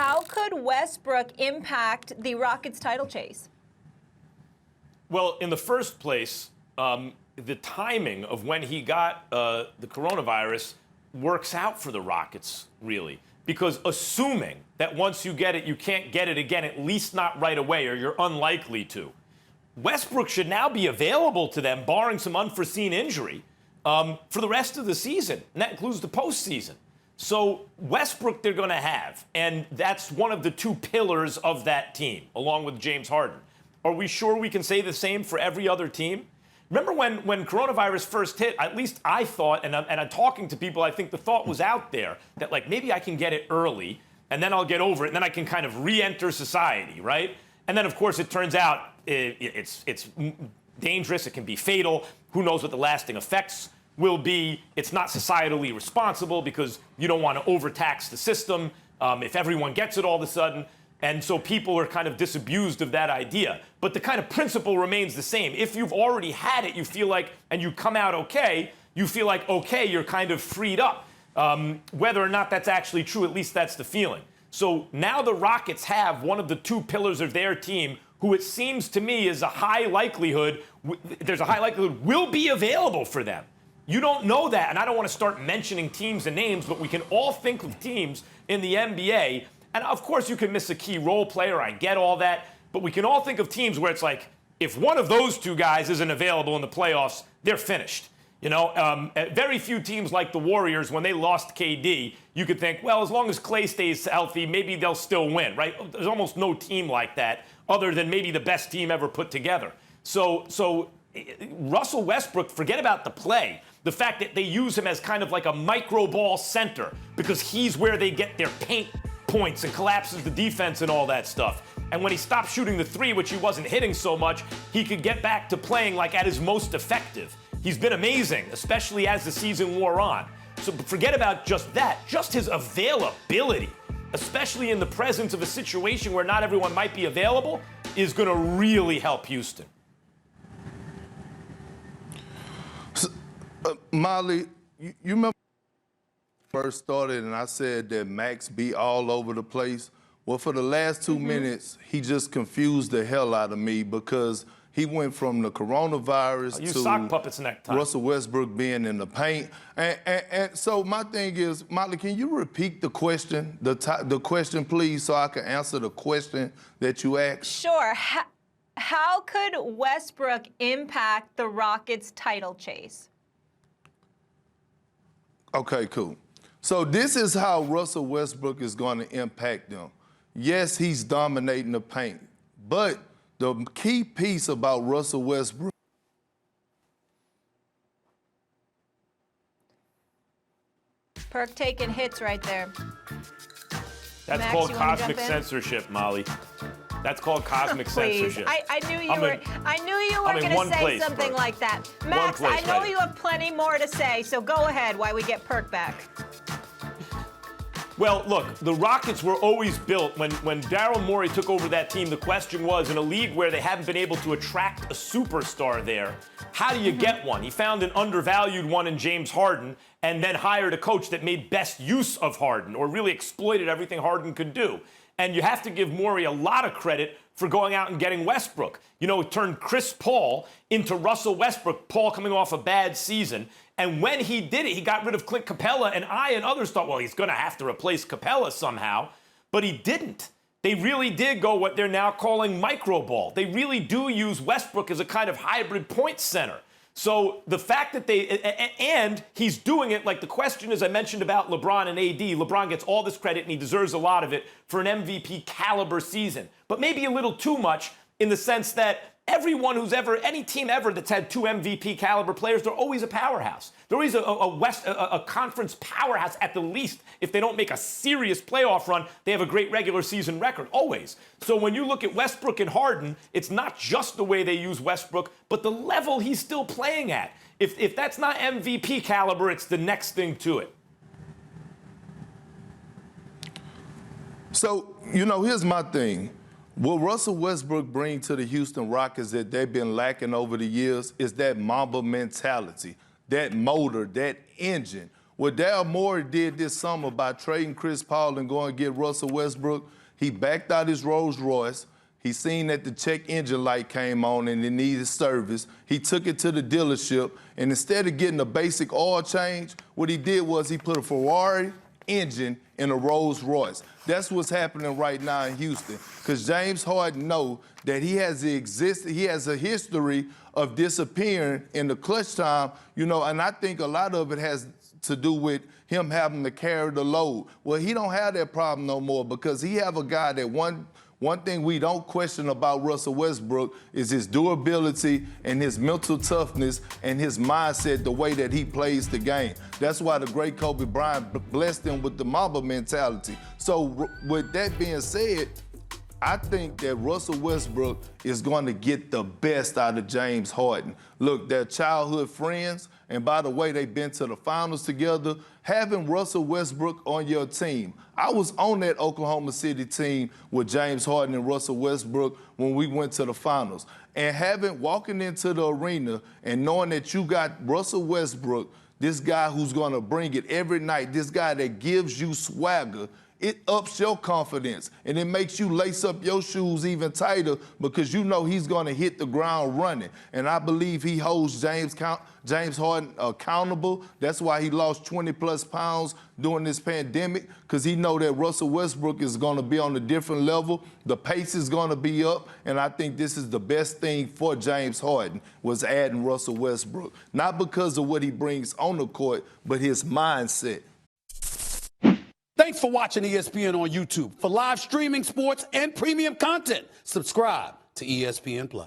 how could Westbrook impact the Rockets' title chase? Well, in the first place, the timing of when he got the coronavirus works out for the Rockets, really. Because assuming that once you get it, you can't get it again, at least not right away, or you're unlikely to. Westbrook should now be available to them, barring some unforeseen injury, for the rest of the season, and that includes the postseason. So Westbrook they're going to have, and that's one of the two pillars of that team, along with James Harden. Are we sure we can say the same for every other team? Remember when coronavirus first hit, at least I thought, and I'm talking to people, I think the thought was out there that, like, maybe I can get it early, and then I'll get over it, and then I can kind of re-enter society, right? And then, of course, it turns out it's dangerous. It can be fatal. Who knows what the lasting effects will be? It's not societally responsible because you don't want to overtax the system if everyone gets it all of a sudden. And so people are kind of disabused of that idea. But the kind of principle remains the same. If you've already had it, you feel like, and you come out okay, you feel like, okay, you're kind of freed up. Whether or not that's actually true, at least that's the feeling. So now the Rockets have one of the two pillars of their team who it seems to me is a high likelihood, there's a high likelihood will be available for them. You don't know that, and I don't want to start mentioning teams and names, but we can all think of teams in the NBA. And, of course, you can miss a key role player. I get all that. But we can all think of teams where it's like, if one of those two guys isn't available in the playoffs, they're finished. You know, very few teams like the Warriors, when they lost KD, you could think, well, as long as Klay stays healthy, maybe they'll still win, right? There's almost no team like that other than maybe the best team ever put together. So Russell Westbrook, forget about the play. The fact that they use him as kind of like a micro ball center because he's where they get their paint points and collapses the defense and all that stuff. And when he stopped shooting the three, which he wasn't hitting so much, he could get back to playing like at his most effective. He's been amazing, especially as the season wore on. So forget about just that. Just his availability, especially in the presence of a situation where not everyone might be available, is going to really help Houston. So, Molly, you remember first started and I said that Max be all over the place? Well, for the last 2 minutes, he just confused the hell out of me because he went from the coronavirus to sock puppets next time. Russell Westbrook being in the paint. And so my thing is, Molly, can you repeat the question, the question, please, so I can answer the question that you asked? Sure. How could Westbrook impact the Rockets' title chase? Okay, cool. So this is how Russell Westbrook is going to impact them. Yes, he's dominating the paint, but the key piece about Russell Westbrook. Perk taking hits right there. That's Max, called you wanna cosmic jump in? censorship, Molly. That's called cosmic censorship. I knew you were going to say something like that. Max, I know you have plenty more to say, so go ahead while we get Perk back. Well, look, the Rockets were always built, when Daryl Morey took over that team, the question was, in a league where they haven't been able to attract a superstar there, how do you get one? He found an undervalued one in James Harden and then hired a coach that made best use of Harden or really exploited everything Harden could do. And you have to give Morey a lot of credit for going out and getting Westbrook. You know, it turned Chris Paul into Russell Westbrook, Paul coming off a bad season. And when he did it, he got rid of Clint Capella, and I and others thought, well, he's going to have to replace Capella somehow. But he didn't. They really did go what they're now calling micro ball. They really do use Westbrook as a kind of hybrid point center. So the fact that and he's doing it, like the question, as I mentioned about LeBron and AD, LeBron gets all this credit and he deserves a lot of it for an MVP caliber season. But maybe a little too much in the sense that everyone who's ever, any team ever that's had two MVP caliber players, they're always a powerhouse. They're always a conference powerhouse at the least. If they don't make a serious playoff run, they have a great regular season record, always. So when you look at Westbrook and Harden, it's not just the way they use Westbrook, but the level he's still playing at. If that's not MVP caliber, it's the next thing to it. So, you know, here's my thing. What Russell Westbrook bring to the Houston Rockets that they've been lacking over the years is that Mamba mentality, that motor, that engine. What Daryl Morey did this summer by trading Chris Paul and going to get Russell Westbrook, he backed out his Rolls Royce. He seen that the check engine light came on and it needed service. He took it to the dealership, and instead of getting a basic oil change, what he did was he put a Ferrari engine in a Rolls Royce. That's what's happening right now in Houston, because James Harden knows that he has a history of disappearing in the clutch time, and I think a lot of it has to do with him having to carry the load. Well, he don't have that problem no more, because he have a guy that one thing we don't question about Russell Westbrook is his durability and his mental toughness and his mindset, the way that he plays the game. That's why the great Kobe Bryant blessed him with the Mamba mentality. So with that being said, I think that Russell Westbrook is going to get the best out of James Harden. Look, they're childhood friends, and by the way, they've been to the finals together. Having Russell Westbrook on your team, I was on that Oklahoma City team with James Harden and Russell Westbrook when we went to the finals. And walking into the arena and knowing that you got Russell Westbrook, this guy who's going to bring it every night, this guy that gives you swagger, it ups your confidence, and it makes you lace up your shoes even tighter, because you know he's going to hit the ground running. And I believe he holds James Harden accountable. That's why he lost 20-plus pounds during this pandemic, because he know that Russell Westbrook is going to be on a different level. The pace is going to be up, and I think this is the best thing for James Harden, was adding Russell Westbrook. Not because of what he brings on the court, but his mindset. Thanks for watching ESPN on YouTube. For live streaming, sports, and premium content, subscribe to ESPN+.